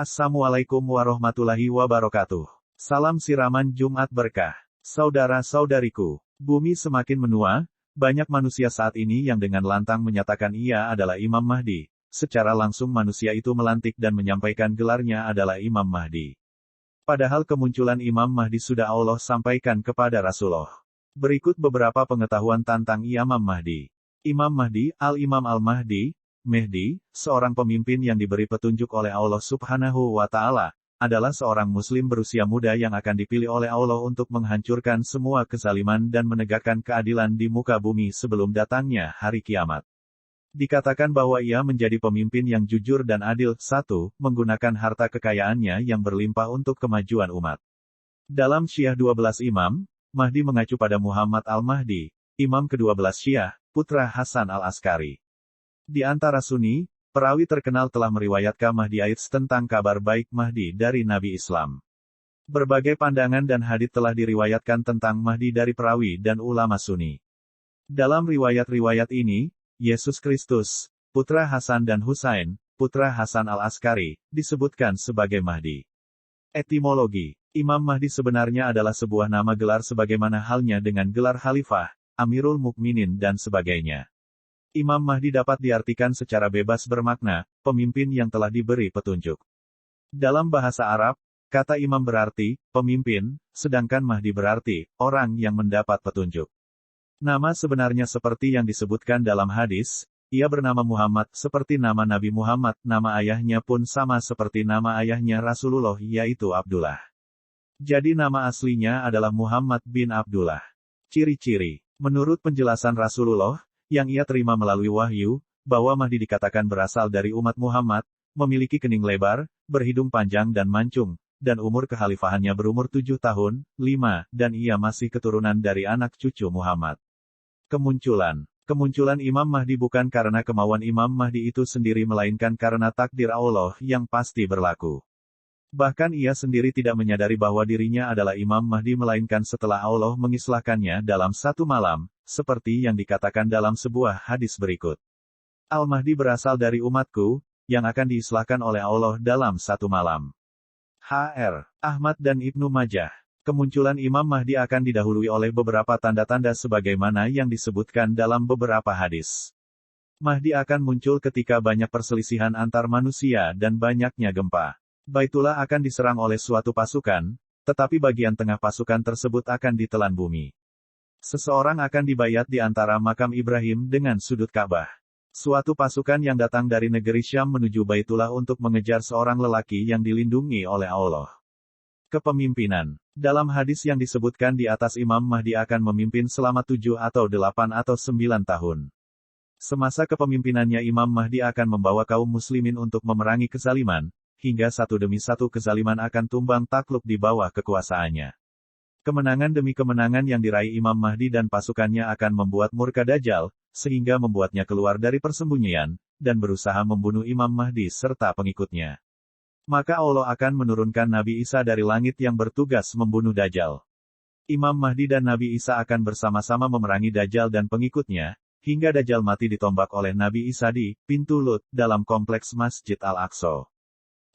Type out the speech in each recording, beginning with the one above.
Assalamualaikum warahmatullahi wabarakatuh. Salam siraman Jumat berkah. Saudara-saudariku, bumi semakin menua, banyak manusia saat ini yang dengan lantang menyatakan ia adalah Imam Mahdi. Secara langsung manusia itu melantik dan menyampaikan gelarnya adalah Imam Mahdi. Padahal kemunculan Imam Mahdi sudah Allah sampaikan kepada Rasulullah. Berikut beberapa pengetahuan tentang Imam Mahdi. Imam Mahdi, Al-Imam Al-Mahdi, Mehdi, seorang pemimpin yang diberi petunjuk oleh Allah Subhanahu wa Ta'ala, adalah seorang Muslim berusia muda yang akan dipilih oleh Allah untuk menghancurkan semua kezaliman dan menegakkan keadilan di muka bumi sebelum datangnya hari kiamat. Dikatakan bahwa ia menjadi pemimpin yang jujur dan adil. 1. Menggunakan harta kekayaannya yang berlimpah untuk kemajuan umat. Dalam Syiah 12 Imam, Mahdi mengacu pada Muhammad Al-Mahdi, Imam ke-12 Syiah, putra Hasan Al-Askari. Di antara Sunni, perawi terkenal telah meriwayatkan Mahdi Aits tentang kabar baik Mahdi dari Nabi Islam. Berbagai pandangan dan hadits telah diriwayatkan tentang Mahdi dari perawi dan ulama Sunni. Dalam riwayat-riwayat ini, Yesus Kristus, putra Hasan dan Husain, putra Hasan Al-Askari, disebutkan sebagai Mahdi. Etimologi. Imam Mahdi sebenarnya adalah sebuah nama gelar sebagaimana halnya dengan gelar Khalifah, Amirul Mukminin dan sebagainya. Imam Mahdi dapat diartikan secara bebas bermakna, pemimpin yang telah diberi petunjuk. Dalam bahasa Arab, kata imam berarti, pemimpin, sedangkan Mahdi berarti, orang yang mendapat petunjuk. Nama sebenarnya seperti yang disebutkan dalam hadis, ia bernama Muhammad seperti nama Nabi Muhammad, nama ayahnya pun sama seperti nama ayahnya Rasulullah yaitu Abdullah. Jadi nama aslinya adalah Muhammad bin Abdullah. Ciri-ciri. Menurut penjelasan Rasulullah, yang ia terima melalui wahyu, bahwa Mahdi dikatakan berasal dari umat Muhammad, memiliki kening lebar, berhidung panjang dan mancung, dan umur kekhalifahannya berumur 7 tahun, 5, dan ia masih keturunan dari anak cucu Muhammad. Kemunculan. Kemunculan Imam Mahdi bukan karena kemauan Imam Mahdi itu sendiri melainkan karena takdir Allah yang pasti berlaku. Bahkan ia sendiri tidak menyadari bahwa dirinya adalah Imam Mahdi melainkan setelah Allah mengislahkannya dalam satu malam, seperti yang dikatakan dalam sebuah hadis berikut. Al-Mahdi berasal dari umatku, yang akan diislahkan oleh Allah dalam satu malam. H.R. Ahmad dan Ibnu Majah. Kemunculan Imam Mahdi akan didahului oleh beberapa tanda-tanda sebagaimana yang disebutkan dalam beberapa hadis. Mahdi akan muncul ketika banyak perselisihan antar manusia dan banyaknya gempa. Baitullah akan diserang oleh suatu pasukan, tetapi bagian tengah pasukan tersebut akan ditelan bumi. Seseorang akan dibayat di antara makam Ibrahim dengan sudut Ka'bah. Suatu pasukan yang datang dari negeri Syam menuju Baitullah untuk mengejar seorang lelaki yang dilindungi oleh Allah. Kepemimpinan. Dalam hadis yang disebutkan di atas Imam Mahdi akan memimpin selama 7 atau 8 atau 9 tahun. Semasa kepemimpinannya Imam Mahdi akan membawa kaum muslimin untuk memerangi kezaliman, hingga satu demi satu kezaliman akan tumbang takluk di bawah kekuasaannya. Kemenangan demi kemenangan yang diraih Imam Mahdi dan pasukannya akan membuat murka Dajjal, sehingga membuatnya keluar dari persembunyian, dan berusaha membunuh Imam Mahdi serta pengikutnya. Maka Allah akan menurunkan Nabi Isa dari langit yang bertugas membunuh Dajjal. Imam Mahdi dan Nabi Isa akan bersama-sama memerangi Dajjal dan pengikutnya, hingga Dajjal mati ditombak oleh Nabi Isa di pintu Lut, dalam kompleks Masjid Al-Aqsa.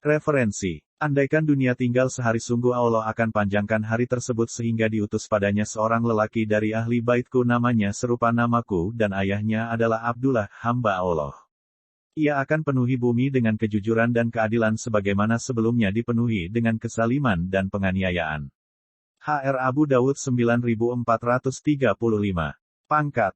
Referensi. Andaikan dunia tinggal sehari sungguh Allah akan panjangkan hari tersebut sehingga diutus padanya seorang lelaki dari ahli baitku namanya serupa namaku dan ayahnya adalah Abdullah, hamba Allah. Ia akan penuhi bumi dengan kejujuran dan keadilan sebagaimana sebelumnya dipenuhi dengan kezaliman dan penganiayaan. H.R. Abu Dawud 9435. Pangkat.